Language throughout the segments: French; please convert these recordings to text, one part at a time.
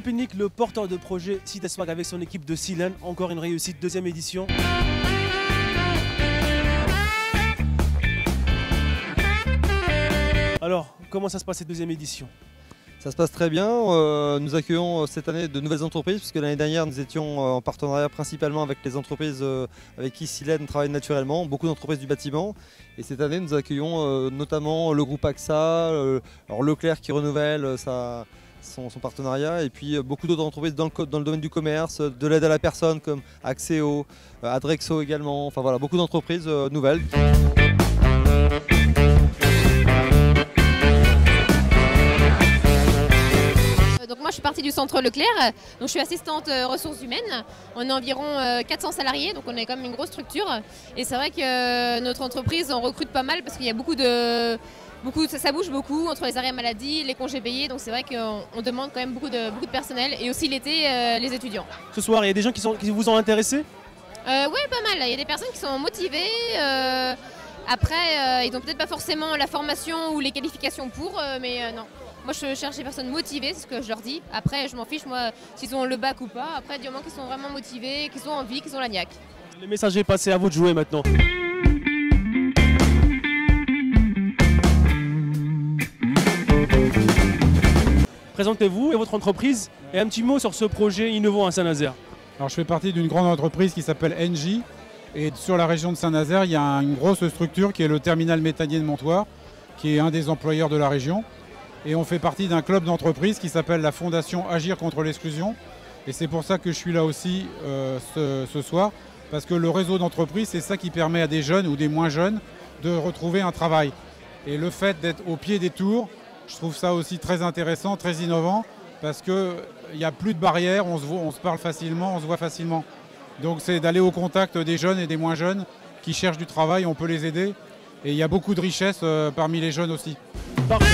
Pénic, le porteur de projet CitySwag avec son équipe de Silène. Encore une réussite, deuxième édition. Alors, comment ça se passe cette deuxième édition? Ça se passe très bien. Nous accueillons cette année de nouvelles entreprises puisque l'année dernière nous étions en partenariat principalement avec les entreprises avec qui Silène travaille naturellement, beaucoup d'entreprises du bâtiment. Et cette année nous accueillons notamment le groupe AXA, alors Leclerc qui renouvelle son partenariat et puis beaucoup d'autres entreprises dans le domaine du commerce, de l'aide à la personne comme Axéo, Adrexo également, enfin voilà, beaucoup d'entreprises nouvelles. Donc moi je suis partie du centre Leclerc, donc je suis assistante ressources humaines. On est environ 400 salariés, donc on est quand même une grosse structure. Et c'est vrai que notre entreprise, on recrute pas mal parce qu'il y a ça bouge beaucoup entre les arrêts maladie, les congés payés, donc c'est vrai qu'on demande quand même beaucoup de personnel et aussi l'été les étudiants. Ce soir, il y a des gens qui vous ont intéressé? Oui, pas mal. Il y a des personnes qui sont motivées. Après, ils n'ont peut-être pas forcément la formation ou les qualifications pour, mais non. Moi, je cherche des personnes motivées, c'est ce que je leur dis. Après, je m'en fiche, moi, s'ils ont le bac ou pas. Après, du moment qu'ils sont vraiment motivés, qu'ils ont envie, qu'ils ont la niaque. Le message est passé, à vous de jouer maintenant. Présentez-vous et votre entreprise et un petit mot sur ce projet innovant à Saint-Nazaire. Alors, je fais partie d'une grande entreprise qui s'appelle Engie. Et sur la région de Saint-Nazaire, il y a une grosse structure qui est le terminal méthanier de Montoire, qui est un des employeurs de la région. Et on fait partie d'un club d'entreprise qui s'appelle la Fondation Agir contre l'exclusion. Et c'est pour ça que je suis là aussi ce soir. Parce que le réseau d'entreprises, c'est ça qui permet à des jeunes ou des moins jeunes de retrouver un travail. Et le fait d'être au pied des tours, je trouve ça aussi très intéressant, très innovant. Parce qu'il n'y a plus de barrières, on se parle facilement, on se voit facilement. Donc c'est d'aller au contact des jeunes et des moins jeunes qui cherchent du travail, on peut les aider. Et il y a beaucoup de richesses parmi les jeunes aussi. Parfait.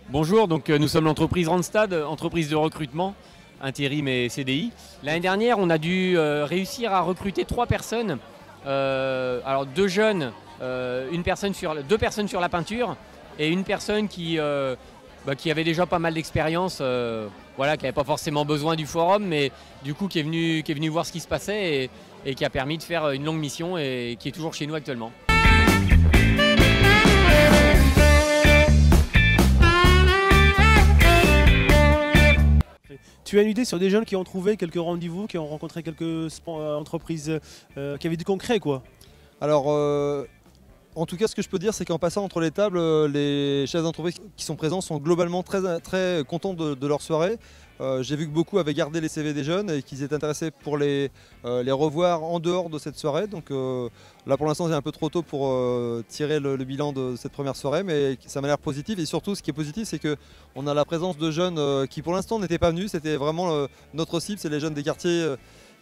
Bonjour, donc nous sommes l'entreprise Randstad, entreprise de recrutement, intérim et CDI. L'année dernière, on a dû réussir à recruter 3 personnes. Alors 2 jeunes, deux personnes sur la peinture et une personne qui avait déjà pas mal d'expérience, voilà, qui n'avait pas forcément besoin du forum, mais du coup qui est venu voir ce qui se passait et qui a permis de faire une longue mission et qui est toujours chez nous actuellement. Tu as une idée sur des jeunes qui ont trouvé quelques rendez-vous, qui ont rencontré quelques entreprises qui avaient du concret, quoi? Alors, en tout cas, ce que je peux dire, c'est qu'en passant entre les tables, les chefs d'entreprise qui sont présents sont globalement très contents de leur soirée. J'ai vu que beaucoup avaient gardé les CV des jeunes et qu'ils étaient intéressés pour les revoir en dehors de cette soirée. Donc là, pour l'instant, c'est un peu trop tôt pour tirer le bilan de cette première soirée, mais ça m'a l'air positif. Et surtout, ce qui est positif, c'est qu'on a la présence de jeunes qui, pour l'instant, n'étaient pas venus. C'était vraiment notre cible, c'est les jeunes des quartiers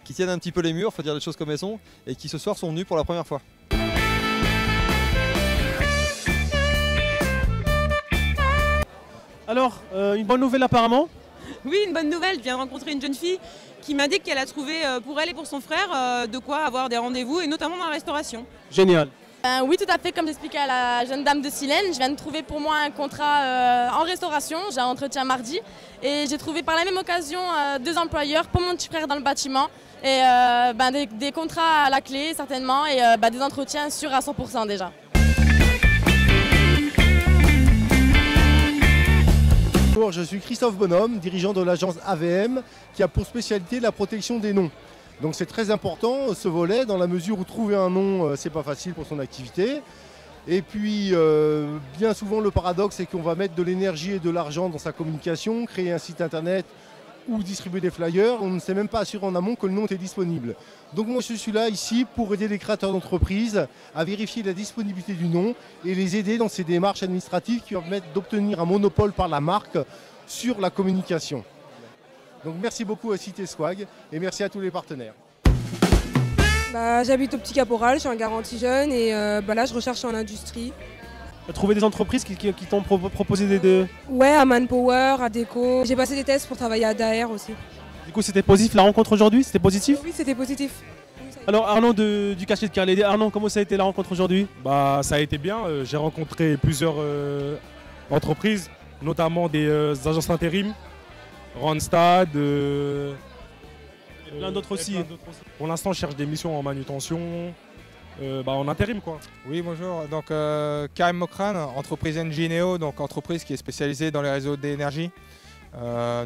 qui tiennent un petit peu les murs, il faut dire les choses comme elles sont, et qui ce soir sont venus pour la première fois. Alors, une bonne nouvelle apparemment? Oui, une bonne nouvelle. Je viens de rencontrer une jeune fille qui m'a dit qu'elle a trouvé pour elle et pour son frère de quoi avoir des rendez-vous, et notamment dans la restauration. Génial. Oui, tout à fait, comme j'expliquais à la jeune dame de Silène, je viens de trouver pour moi un contrat en restauration. J'ai un entretien mardi et j'ai trouvé par la même occasion 2 employeurs pour mon petit frère dans le bâtiment. Et des contrats à la clé certainement et des entretiens sûrs à 100% déjà. Bonjour, je suis Christophe Bonhomme, dirigeant de l'agence AVM qui a pour spécialité la protection des noms. Donc c'est très important ce volet dans la mesure où trouver un nom c'est pas facile pour son activité. Et puis bien souvent le paradoxe c'est qu'on va mettre de l'énergie et de l'argent dans sa communication, créer un site internet ou distribuer des flyers, on ne s'est même pas assuré en amont que le nom était disponible. Donc moi je suis là ici pour aider les créateurs d'entreprises à vérifier la disponibilité du nom et les aider dans ces démarches administratives qui permettent d'obtenir un monopole par la marque sur la communication. Donc merci beaucoup à CitySwag et merci à tous les partenaires. J'habite au Petit Caporal, je suis un garantie jeune et là je recherche en industrie. Tu as trouvé des entreprises qui t'ont proposé des... Ouais, à Manpower, à Déco. J'ai passé des tests pour travailler à Daher aussi. Du coup c'était positif la rencontre aujourd'hui? C'était positif? Oui, c'était positif. Oui, Alors Arnaud du quartier de Carlet. Arnaud, comment ça a été la rencontre aujourd'hui? Bah, ça a été bien. J'ai rencontré plusieurs entreprises, notamment des agences intérim, Randstad. Plein d'autres aussi. Pour l'instant, je cherche des missions en manutention, en intérim quoi. Oui, bonjour. Donc Karim Mokran, entreprise Engineo, donc entreprise qui est spécialisée dans les réseaux d'énergie,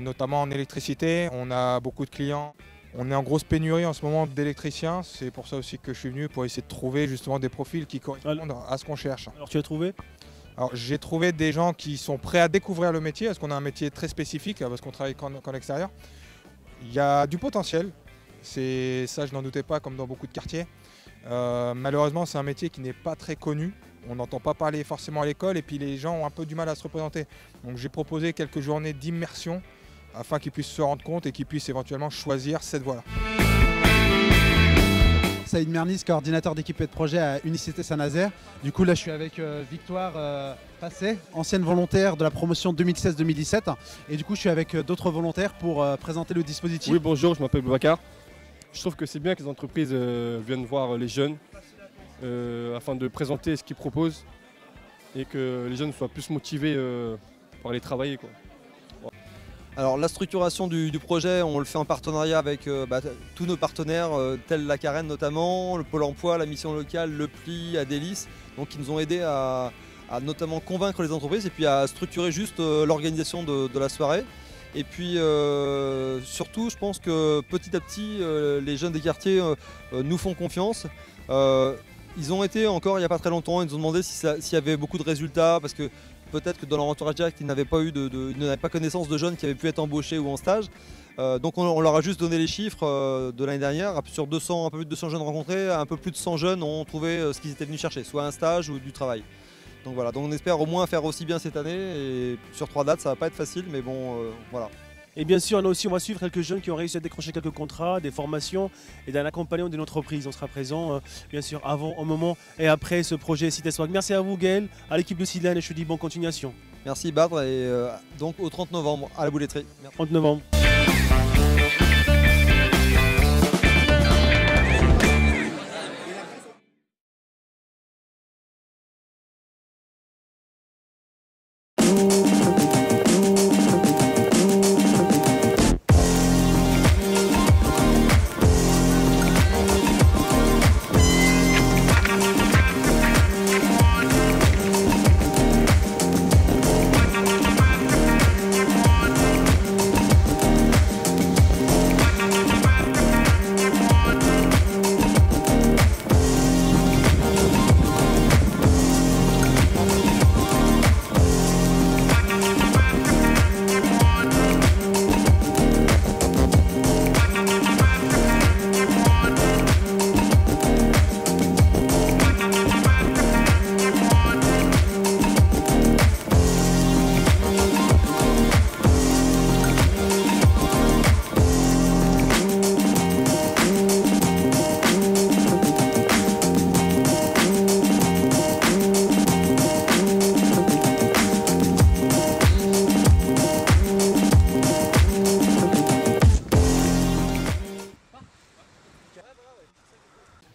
notamment en électricité. On a beaucoup de clients. On est en grosse pénurie en ce moment d'électriciens. C'est pour ça aussi que je suis venu, pour essayer de trouver justement des profils qui correspondent à ce qu'on cherche. Alors tu as trouvé? Alors j'ai trouvé des gens qui sont prêts à découvrir le métier, parce qu'on a un métier très spécifique, parce qu'on travaille qu'en extérieur. Il y a du potentiel, ça je n'en doutais pas, comme dans beaucoup de quartiers. Malheureusement c'est un métier qui n'est pas très connu, on n'entend pas parler forcément à l'école et puis les gens ont un peu du mal à se représenter. Donc j'ai proposé quelques journées d'immersion afin qu'ils puissent se rendre compte et qu'ils puissent éventuellement choisir cette voie-là. Saïd Mernis, coordinateur d'équipe et de projet à Unicité Saint-Nazaire. Du coup là je suis avec Victoire Passé, ancienne volontaire de la promotion 2016-2017. Et du coup je suis avec d'autres volontaires pour présenter le dispositif. Oui bonjour, je m'appelle Boubacar. Je trouve que c'est bien que les entreprises viennent voir les jeunes afin de présenter ce qu'ils proposent et que les jeunes soient plus motivés pour aller travailler quoi. Alors la structuration du projet, on le fait en partenariat avec tous nos partenaires, tels la Carène notamment, le Pôle emploi, la mission locale, le Pli, Adélis, donc qui nous ont aidés à notamment convaincre les entreprises et puis à structurer juste l'organisation de la soirée. Et puis surtout, je pense que petit à petit, les jeunes des quartiers nous font confiance. Ils ont été encore il n'y a pas très longtemps, ils nous ont demandé s'il y avait beaucoup de résultats, parce que peut-être que dans leur entourage direct, ils n'avaient pas connaissance de jeunes qui avaient pu être embauchés ou en stage. Donc on leur a juste donné les chiffres de l'année dernière. Sur 200, un peu plus de 200 jeunes rencontrés, un peu plus de 100 jeunes ont trouvé ce qu'ils étaient venus chercher, soit un stage ou du travail. Donc voilà, donc on espère au moins faire aussi bien cette année. Et sur 3 dates, ça va pas être facile, mais bon, voilà. Et bien sûr, on va suivre quelques jeunes qui ont réussi à décrocher quelques contrats, des formations et d'un accompagnement d'une entreprise. On sera présent, bien sûr, avant, au moment et après ce projet Cité Swag. Merci à vous, Gaël, à l'équipe de Silène, et je te dis bonne continuation. Merci, Badr, et donc au 30 novembre à la Bouletterie. Merci. 30 novembre.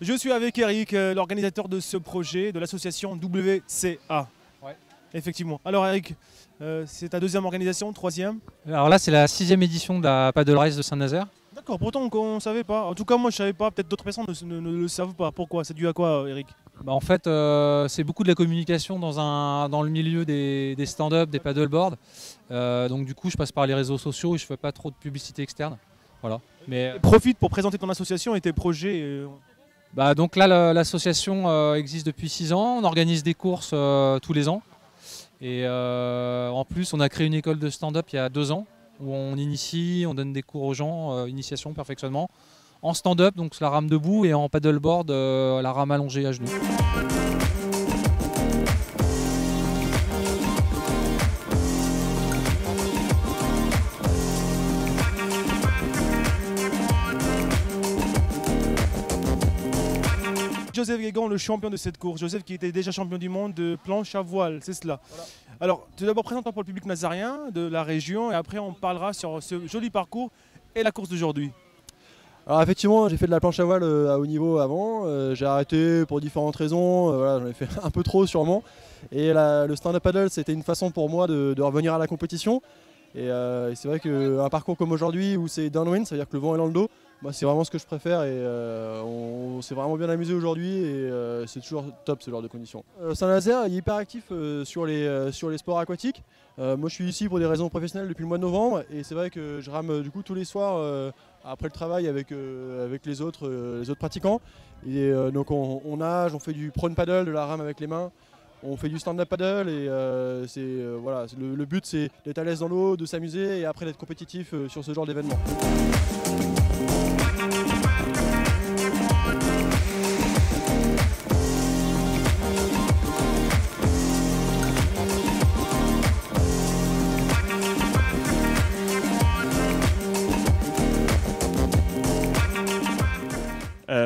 Je suis avec Eric, l'organisateur de ce projet, de l'association WCA. Ouais. Effectivement. Alors Eric, c'est ta deuxième organisation, troisième? Alors là, c'est la 6e édition de la Paddle Race de Saint-Nazaire. D'accord, pourtant on ne savait pas. En tout cas, moi je ne savais pas, peut-être d'autres personnes ne le savent pas. Pourquoi? C'est dû à quoi, Eric? En fait, c'est beaucoup de la communication dans le milieu des stand-up, des paddleboards. Donc du coup, je passe par les réseaux sociaux et je ne fais pas trop de publicité externe. Voilà. Mais profite pour présenter ton association et tes projets. Donc là, l'association existe depuis 6 ans. On organise des courses tous les ans. Et en plus, on a créé une école de stand-up il y a 2 ans où on initie, on donne des cours aux gens, initiation, perfectionnement. En stand-up, donc la rame debout, et en paddleboard, la rame allongée à genoux. Joseph Guégan, le champion de cette course. Joseph qui était déjà champion du monde de planche à voile, c'est cela. Voilà. Alors, tout d'abord, présente-toi pour le public nazarien de la région et après on parlera sur ce joli parcours et la course d'aujourd'hui. Alors effectivement, j'ai fait de la planche à voile à haut niveau avant, j'ai arrêté pour différentes raisons, voilà, j'en ai fait un peu trop sûrement. Et le stand-up paddle, c'était une façon pour moi de revenir à la compétition. Et c'est vrai qu'un parcours comme aujourd'hui où c'est downwind, c'est-à-dire que le vent est dans le dos, moi c'est vraiment ce que je préfère et on s'est vraiment bien amusé aujourd'hui et c'est toujours top ce genre de conditions. Saint-Nazaire est hyper actif sur les sports aquatiques. Moi je suis ici pour des raisons professionnelles depuis le mois de novembre et c'est vrai que je rame du coup tous les soirs après le travail avec les autres pratiquants. Et donc on nage, on fait du prone paddle, de la rame avec les mains. On fait du stand-up paddle et voilà, le but c'est d'être à l'aise dans l'eau, de s'amuser et après d'être compétitif sur ce genre d'événement.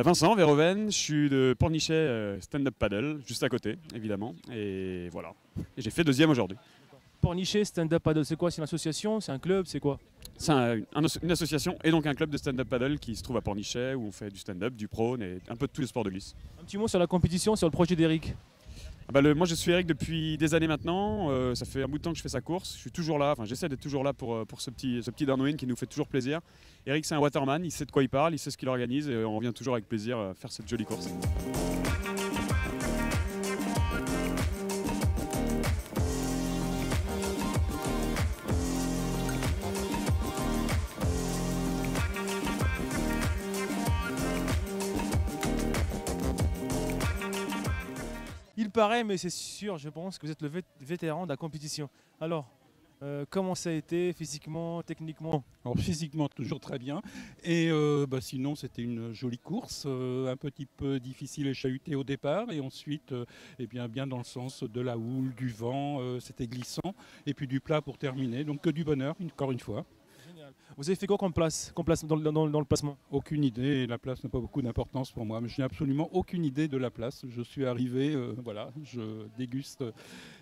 Vincent Véroven, je suis de Pornichet stand-up paddle, juste à côté évidemment, et voilà. Et j'ai fait 2e aujourd'hui. Pornichet stand-up paddle, c'est quoi? C'est une association? C'est un club? C'est quoi? C'est une association et donc un club de stand-up paddle qui se trouve à Pornichet où on fait du stand-up, du prône et un peu de tous les sports de glisse. Un petit mot sur la compétition, sur le projet d'Eric. Moi je suis Eric depuis des années maintenant, ça fait un bout de temps que je fais sa course, je suis toujours là, j'essaie d'être toujours là pour ce petit downwind qui nous fait toujours plaisir. Eric c'est un waterman, il sait de quoi il parle, il sait ce qu'il organise et on revient toujours avec plaisir faire cette jolie course. Il paraît, mais c'est sûr, je pense que vous êtes le vétéran de la compétition. Alors, comment ça a été physiquement, techniquement? Alors physiquement toujours très bien et sinon c'était une jolie course, un petit peu difficile et chahutée au départ et ensuite bien dans le sens de la houle, du vent, c'était glissant et puis du plat pour terminer, donc que du bonheur encore une fois. Génial. Vous avez fait quoi comme place dans le placement? Aucune idée, la place n'a pas beaucoup d'importance pour moi, mais je n'ai absolument aucune idée de la place. Je suis arrivé, je déguste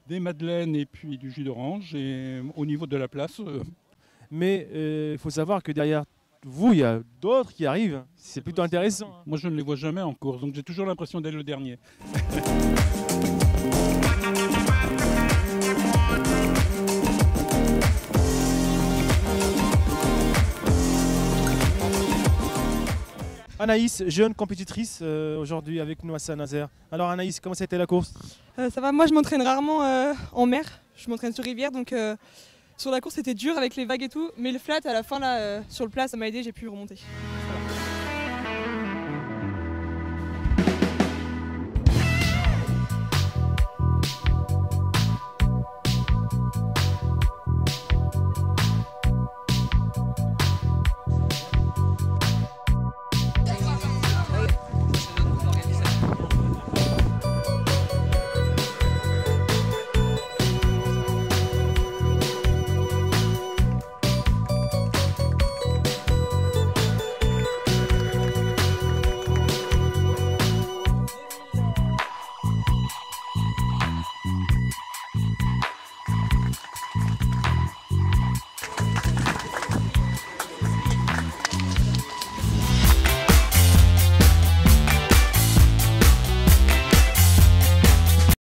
des madeleines et puis du jus d'orange et au niveau de la place... Mais il faut savoir que derrière vous, il y a d'autres qui arrivent, c'est plutôt intéressant. Moi je ne les vois jamais en course, donc j'ai toujours l'impression d'être le dernier. Anaïs, jeune compétitrice aujourd'hui avec nous à Saint-Nazaire. Alors Anaïs, comment ça a été la course? Ça va, moi je m'entraîne rarement en mer, je m'entraîne sur rivière, donc sur la course c'était dur avec les vagues et tout, mais le flat à la fin là, sur le plat ça m'a aidé, j'ai pu remonter.